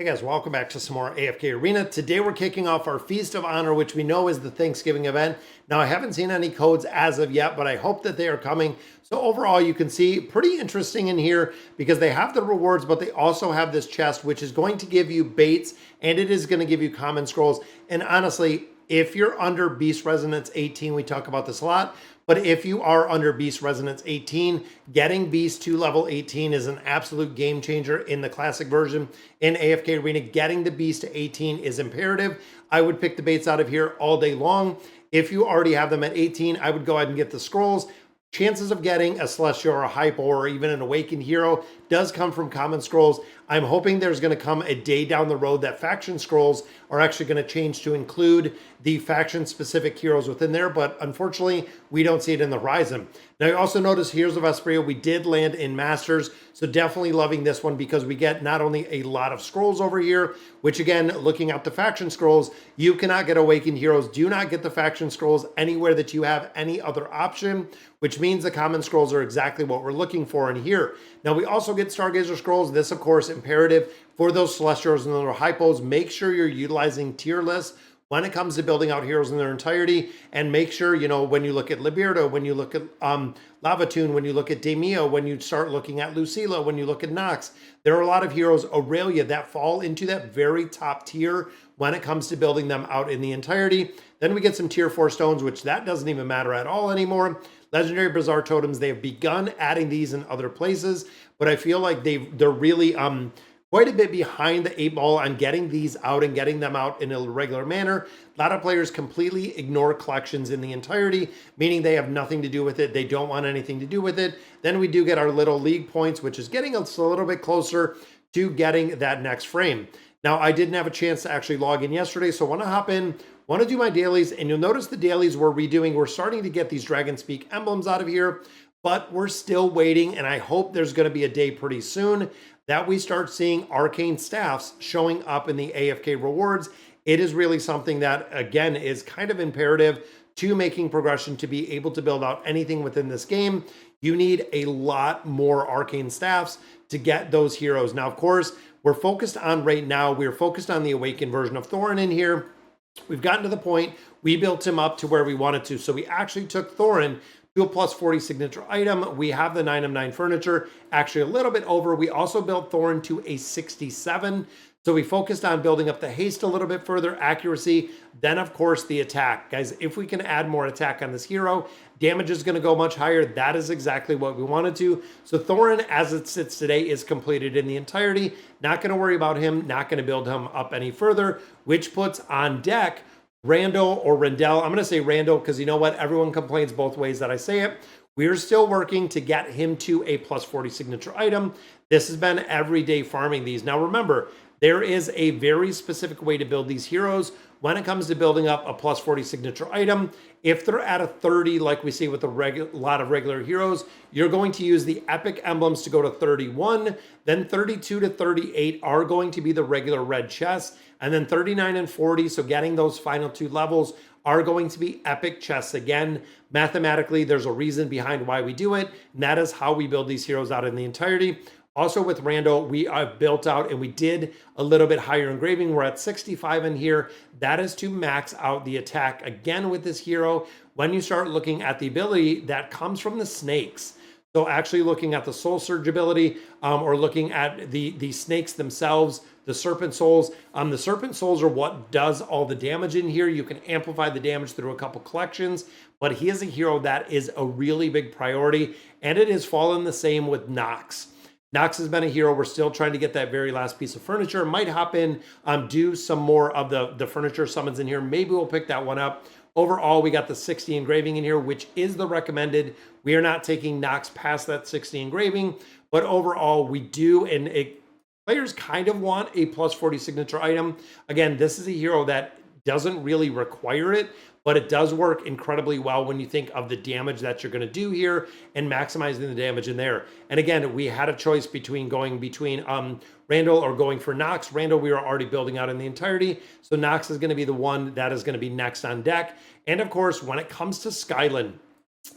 Hey guys, welcome back to some more AFK Arena. Today we're kicking off our Feast of Honor, which we know is the Thanksgiving event. Now I haven't seen any codes as of yet, but I hope that they are coming. So overall, you can see pretty interesting in here because they have the rewards, but they also have this chest, which is going to give you baits and it is going to give you common scrolls. And honestly, if you're under Beast Resonance 18, we talk about this a lot, but if you are under Beast Resonance 18, getting Beast to level 18 is an absolute game changer in the classic version. In AFK Arena, getting the Beast to 18 is imperative. I would pick the baits out of here all day long. If you already have them at 18, I would go ahead and get the scrolls. Chances of getting a Celestial or a Hypo or even an Awakened Hero does come from common scrolls. I'm hoping there's going to come a day down the road that faction scrolls are actually going to change to include the faction-specific heroes within there, but unfortunately, we don't see it in the horizon. Now, you also notice Heroes of Vesperia, we did land in Masters, so definitely loving this one because we get not only a lot of scrolls over here, which again, looking at the faction scrolls, you cannot get Awakened Heroes, do not get the faction scrolls anywhere that you have any other option, which means the common scrolls are exactly what we're looking for in here. Now, we also get Stargazer scrolls. This, of course, imperative for those Celestials and little Hypos. Make sure you're utilizing tier lists when it comes to building out heroes in their entirety, and make sure, you know, when you look at Liberto, when you look at Lavatoon, when you look at Demio, when you start looking at Lucilla, when you look at Nox, there are a lot of heroes, Aurelia, that fall into that very top tier when it comes to building them out in the entirety. Then we get some tier 4 stones, which that doesn't even matter at all anymore. Legendary Bizarre Totems, they have begun adding these in other places, but I feel like they're really quite a bit behind the 8 ball on getting these out and getting them out in a regular manner. A lot of players completely ignore collections in the entirety, meaning they have nothing to do with it. They don't want anything to do with it. Then we do get our little league points, which is getting us a little bit closer to getting that next frame. Now, I didn't have a chance to actually log in yesterday, so I want to hop in, want to do my dailies, and you'll notice the dailies we're redoing. We're starting to get these Dragonspeak emblems out of here, but we're still waiting, and I hope there's going to be a day pretty soon that we start seeing arcane staffs showing up in the AFK rewards. It is really something that, again, is kind of imperative to making progression to be able to build out anything within this game. You need a lot more arcane staffs to get those heroes. Now, of course, we're focused on right now, we're focused on the awakened version of Thorin in here. We've gotten to the point, we built him up to where we wanted to. So we actually took Thorin to a plus 40 signature item. We have the 9 of 9 furniture, actually a little bit over. We also built Thorin to a 67. So we focused on building up the haste a little bit further, accuracy, then of course the attack. Guys, if we can add more attack on this hero, damage is going to go much higher. That is exactly what we wanted to. So Thorin, as it sits today, is completed in the entirety. Not going to worry about him, not going to build him up any further, which puts on deck Randall or Rendell. I'm going to say Randall because you know what? Everyone complains both ways that I say it. We're still working to get him to a plus 40 signature item. This has been everyday farming these. Now remember, there is a very specific way to build these heroes when it comes to building up a plus 40 signature item. If they're at a 30, like we see with a lot of regular heroes, you're going to use the epic emblems to go to 31, then 32 to 38 are going to be the regular red chests, and then 39 and 40, so getting those final 2 levels, are going to be epic chests. Again, mathematically, there's a reason behind why we do it, and that is how we build these heroes out in the entirety. Also with Randall, we have built out and we did a little bit higher engraving. We're at 65 in here. That is to max out the attack. Again, with this hero, when you start looking at the ability that comes from the snakes. So actually looking at the soul surge ability or looking at the snakes themselves, the serpent souls. The serpent souls are what does all the damage in here. You can amplify the damage through a couple collections, but he is a hero that is a really big priority, and it has fallen the same with Nox. Nox has been a hero. We're still trying to get that very last piece of furniture. Might hop in, do some more of the furniture summons in here. Maybe we'll pick that one up. Overall, we got the 60 engraving in here, which is the recommended. We are not taking Nox past that 60 engraving, but overall we do, and players kind of want a plus 40 signature item. Again, this is a hero that doesn't really require it, but it does work incredibly well when you think of the damage that you're going to do here and maximizing the damage in there. And again, we had a choice between going between Randall or going for Nox. Randall, we were already building out in the entirety, so Nox is going to be the one that is going to be next on deck. And of course, when it comes to Skyland,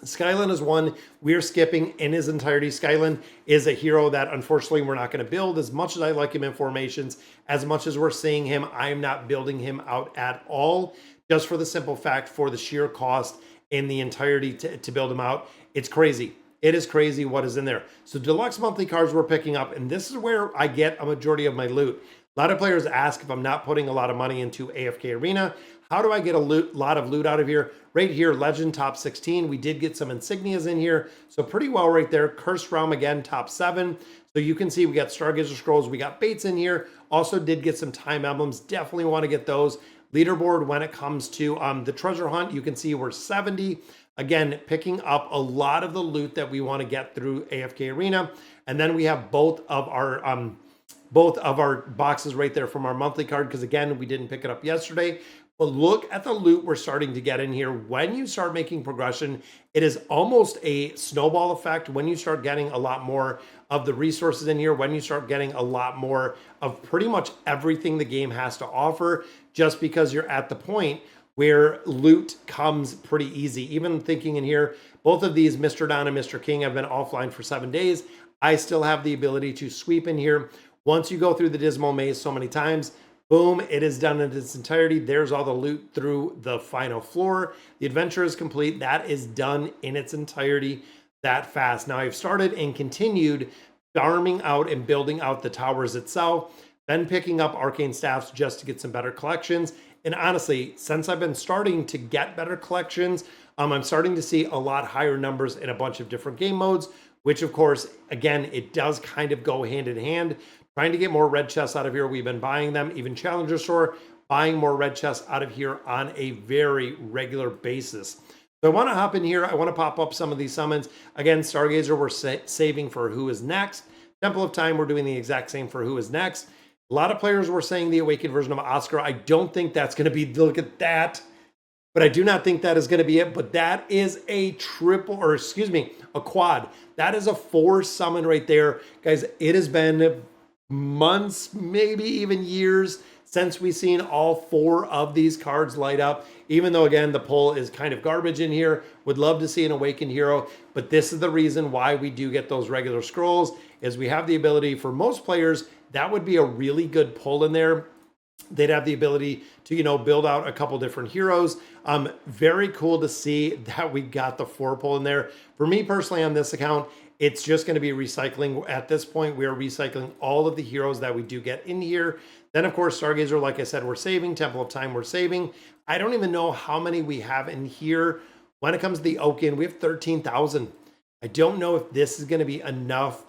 Skyland is one we're skipping in his entirety. Skyland is a hero that unfortunately we're not going to build. As much as I like him in formations, as much as we're seeing him, I am not building him out at all, just for the simple fact for the sheer cost in the entirety to build him out. It's crazy. It is crazy what is in there. So deluxe monthly cards we're picking up, and this is where I get a majority of my loot. A lot of players ask if I'm not putting a lot of money into AFK Arena. How do I get a lot of loot out of here? Right here, Legend top 16. We did get some insignias in here, so pretty well right there. Cursed Realm again, top 7. So you can see we got Stargazer Scrolls, we got Baits in here. Also did get some Time Emblems. Definitely want to get those. Leaderboard when it comes to the treasure hunt, you can see we're 70. Again, picking up a lot of the loot that we want to get through AFK Arena. And then we have both of our boxes right there from our monthly card, because again, we didn't pick it up yesterday. But look at the loot we're starting to get in here. When you start making progression, it is almost a snowball effect. When you start getting a lot more of the resources in here, when you start getting a lot more of pretty much everything the game has to offer, just because you're at the point where loot comes pretty easy. Even thinking in here, both of these, Mr. Don and Mr. King, have been offline for 7 days. I still have the ability to sweep in here. Once you go through the Dismal Maze so many times, boom, it is done in its entirety. There's all the loot through the final floor. The adventure is complete. That is done in its entirety that fast. Now I've started and continued farming out and building out the towers itself, then picking up arcane staffs just to get some better collections. And honestly, since I've been starting to get better collections, I'm starting to see a lot higher numbers in a bunch of different game modes, which of course, again, it does kind of go hand in hand. Trying to get more red chests out of here. We've been buying them, even Challenger Store, buying more red chests out of here on a very regular basis. So I want to hop in here. I want to pop up some of these summons. Again, Stargazer, we're saving for Who Is Next. Temple of Time, we're doing the exact same for Who Is Next. A lot of players were saying the Awakened version of Oscar. I don't think that's going to be, look at that. But I do not think that is going to be it. But that is a triple, or excuse me, a quad. That is a 4 summon right there. Guys, it has been months, maybe even years, since we've seen all 4 of these cards light up. Even though, again, the pull is kind of garbage in here. Would love to see an Awakened hero. But this is the reason why we do get those regular scrolls, is we have the ability for most players. That would be a really good pull in there. They'd have the ability to, build out a couple different heroes. Very cool to see that we got the 4 pull in there. For me personally on this account, it's just going to be recycling. At this point, we are recycling all of the heroes that we do get in here. Then, of course, Stargazer, like I said, we're saving. Temple of Time, we're saving. I don't even know how many we have in here. When it comes to the Oaken, we have 13,000. I don't know if this is going to be enough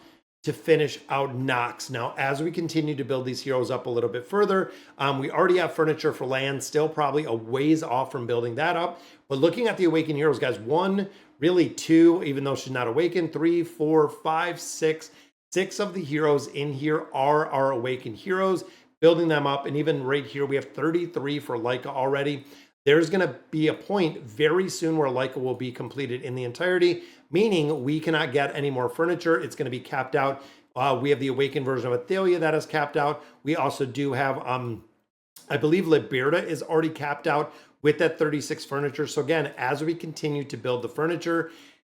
to finish out Nox. Now, as we continue to build these heroes up a little bit further, we already have furniture for land, still probably a ways off from building that up. But looking at the Awakened heroes, guys, 1, really 2, even though she's not awakened, 3, 4, 5, 6. 6 of the heroes in here are our Awakened heroes, building them up. And even right here, we have 33 for Leica already. There's going to be a point very soon where Leica will be completed in the entirety, meaning we cannot get any more furniture. It's going to be capped out. We have the Awakened version of Athalia that is capped out. We also do have, I believe Liberta is already capped out with that 36 furniture. So again, as we continue to build the furniture,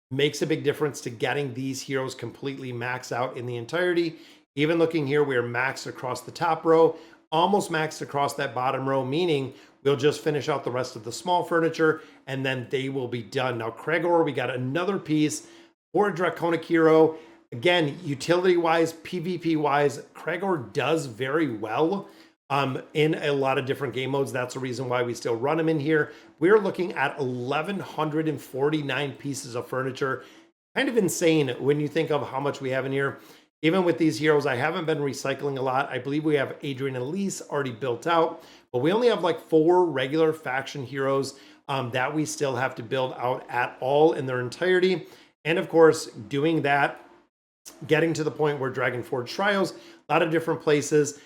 makes a big difference to getting these heroes completely maxed out in the entirety. Even looking here, we are maxed across the top row, almost maxed across that bottom row, meaning we'll just finish out the rest of the small furniture and then they will be done. Now, Kregor, we got another piece for a Draconic hero. Again, utility-wise, PvP-wise, Kregor does very well in a lot of different game modes. That's the reason why we still run him in here. We're looking at 1,149 pieces of furniture. Kind of insane when you think of how much we have in here. Even with these heroes, I haven't been recycling a lot. I believe we have Adrian and Elise already built out, but we only have like 4 regular faction heroes that we still have to build out at all in their entirety. And of course, doing that, getting to the point where Dragonforge Trials, a lot of different places,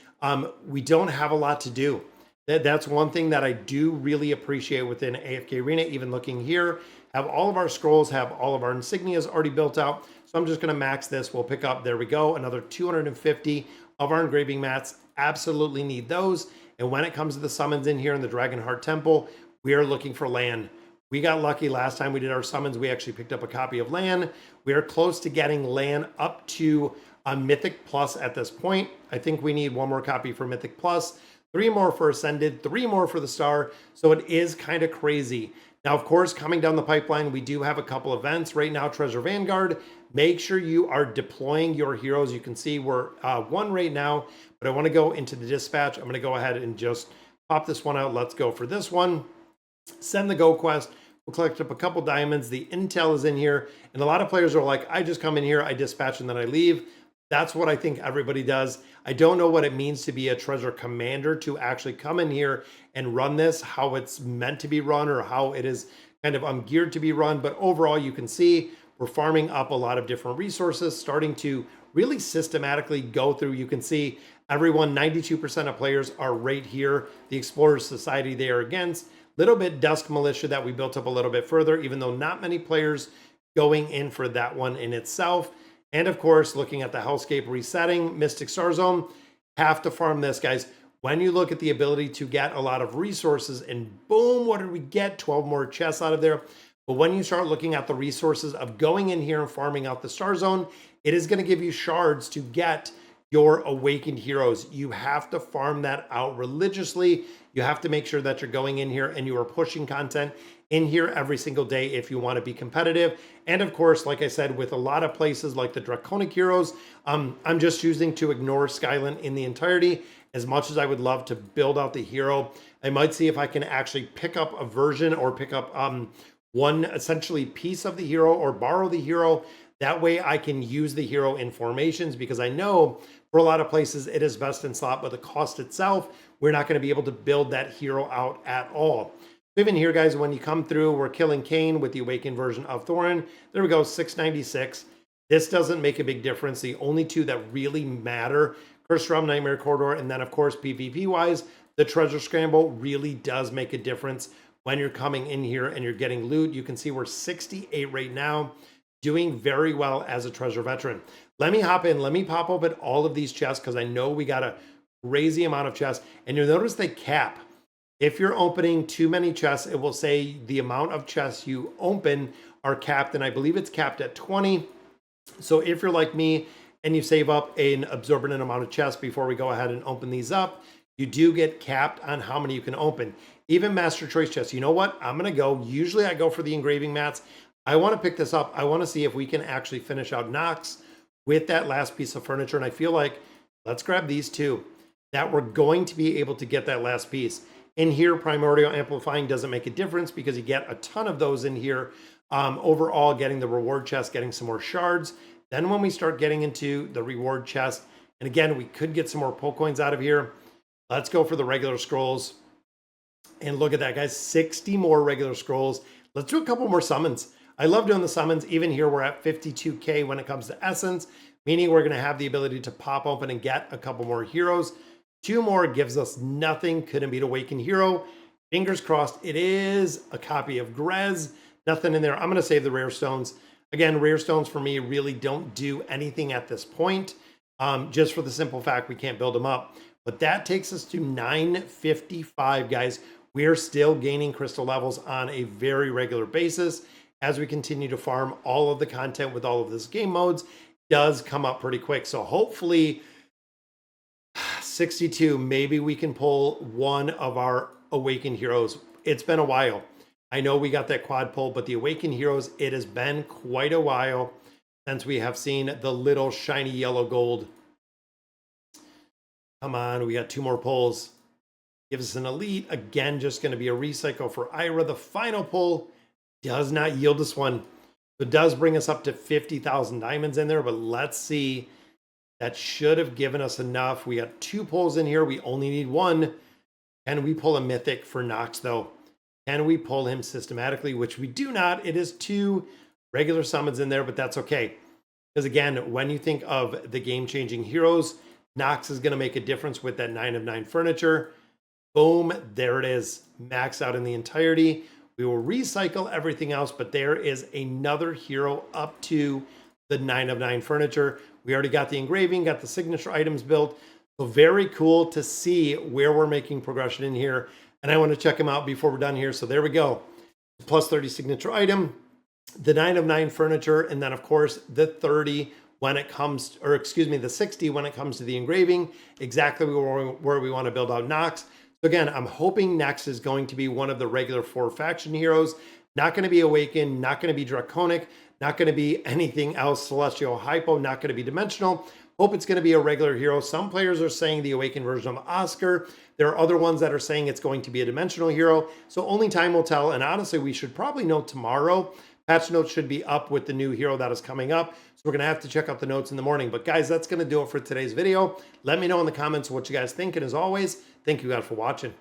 we don't have a lot to do. That's one thing that I do really appreciate within AFK Arena. Even looking here, have all of our scrolls, have all of our insignias already built out. So I'm just going to max this. We'll pick up, there we go, another 250 of our engraving mats. Absolutely need those. And when it comes to the summons in here in the Dragonheart Temple, we are looking for land. We got lucky last time we did our summons. We actually picked up a copy of Lan. We are close to getting Lan up to a Mythic Plus at this point. I think we need one more copy for Mythic Plus, 3 more for Ascended, 3 more for the Star. So it is kind of crazy. Now, of course, coming down the pipeline, we do have a couple events. Right now, Treasure Vanguard. Make sure you are deploying your heroes. You can see we're 1 right now, but I want to go into the dispatch. I'm going to go ahead and just pop this one out. Let's go for this one. Send the Go quest. We'll collect up a couple diamonds. The intel is in here. And a lot of players are like, I just come in here, I dispatch, and then I leave. That's what I think everybody does. I don't know what it means to be a treasure commander, to actually come in here and run this, how it's meant to be run or how it is kind of geared to be run. But overall, you can see we're farming up a lot of different resources, starting to really systematically go through. You can see everyone, 92% of players are right here. The Explorers Society they are against. Little bit Dusk Militia that we built up a little bit further, even though not many players going in for that one in itself. And of course, looking at the Hellscape resetting, Mystic Star Zone, have to farm this, guys. When you look at the ability to get a lot of resources, and boom, what did we get? 12 more chests out of there. But when you start looking at the resources of going in here and farming out the Star Zone, it is going to give you shards to get your awakened heroes. You have to farm that out religiously. You have to make sure that you're going in here and you are pushing content in here every single day if you want to be competitive. And of course, like I said, with a lot of places like the Draconic Heroes, I'm just choosing to ignore Skyland in the entirety. As much as I would love to build out the hero, I might see if I can actually pick up a version or pick up one essentially piece of the hero or borrow the hero. That way I can use the hero in formations, because I know for a lot of places it is best in slot, but the cost itself, we're not going to be able to build that hero out at all. Even here, guys, when you come through, we're killing Kane with the awakened version of Thorin. There we go, 696. This doesn't make a big difference. The only two that really matter, Cursed Realm, Nightmare Corridor, and then, of course, PvP-wise, the Treasure Scramble really does make a difference when you're coming in here and you're getting loot. You can see we're 68 right now, doing very well as a treasure veteran. Let me hop in. Let me pop open all of these chests, because I know we got a crazy amount of chests. And you'll notice they cap. If you're opening too many chests, it will say the amount of chests you open are capped, and I believe it's capped at 20. So if you're like me and you save up an absorbent amount of chests before we go ahead and open these up, you do get capped on how many you can open. Even Master Choice chests. You know what? I'm going to go. Usually I go for the engraving mats. I want to pick this up. I want to see if we can actually finish out Nox with that last piece of furniture. And I feel like, let's grab these two, that we're going to be able to get that last piece. In here, Primordial Amplifying doesn't make a difference because you get a ton of those in here. Overall, getting the reward chest, getting some more shards. Then when we start getting into the reward chest, and again, we could get some more pull coins out of here. Let's go for the regular scrolls. And look at that, guys, 60 more regular scrolls. Let's do a couple more summons. I love doing the summons. Even here, we're at 52K when it comes to essence, meaning we're going to have the ability to pop open and get a couple more heroes. 2 more gives us nothing. Couldn't beat Awakened Hero. Fingers crossed it is a copy of Grez. Nothing in there. I'm going to save the rare stones. Again, rare stones for me really don't do anything at this point, just for the simple fact we can't build them up. But that takes us to 955, guys. We are still gaining crystal levels on a very regular basis as we continue to farm. All of the content with all of this game modes does come up pretty quick. So hopefully 62, maybe we can pull one of our Awakened Heroes. It's been a while. I know we got that quad pull, but the Awakened Heroes, it has been quite a while since we have seen the little shiny yellow gold. Come on, we got 2 more pulls. Gives us an elite. Again, just going to be a recycle for Ira. The final pull does not yield us one. It does bring us up to 50,000 diamonds in there, but let's see. That should have given us enough. We got 2 pulls in here. We only need 1. Can we pull a mythic for Nox, though? Can we pull him systematically? Which we do not. It is 2 regular summons in there, but that's okay. Because again, when you think of the game-changing heroes, Nox is going to make a difference with that 9 of 9 furniture. Boom, there it is. Max out in the entirety. We will recycle everything else, but there is another hero up to the 9 of 9 furniture. We already got the engraving, got the signature items built. So very cool to see where we're making progression in here. And I want to check them out before we're done here. So there we go. plus 30 signature item, the 9 of 9 furniture, and then of course the 30 when it comes, or excuse me, the 60 when it comes to the engraving, exactly where we want to build out Nox. So again, I'm hoping next is going to be one of the regular 4 faction heroes, not going to be Awakened, not going to be Draconic, not going to be anything else, Celestial Hypo, not going to be Dimensional. Hope it's going to be a regular hero. Some players are saying the Awakened version of Oscar. There are other ones that are saying it's going to be a Dimensional hero. So only time will tell. And honestly, we should probably know tomorrow. Patch notes should be up with the new hero that is coming up. So we're going to have to check out the notes in the morning. But guys, that's going to do it for today's video. Let me know in the comments what you guys think. And as always, thank you guys for watching.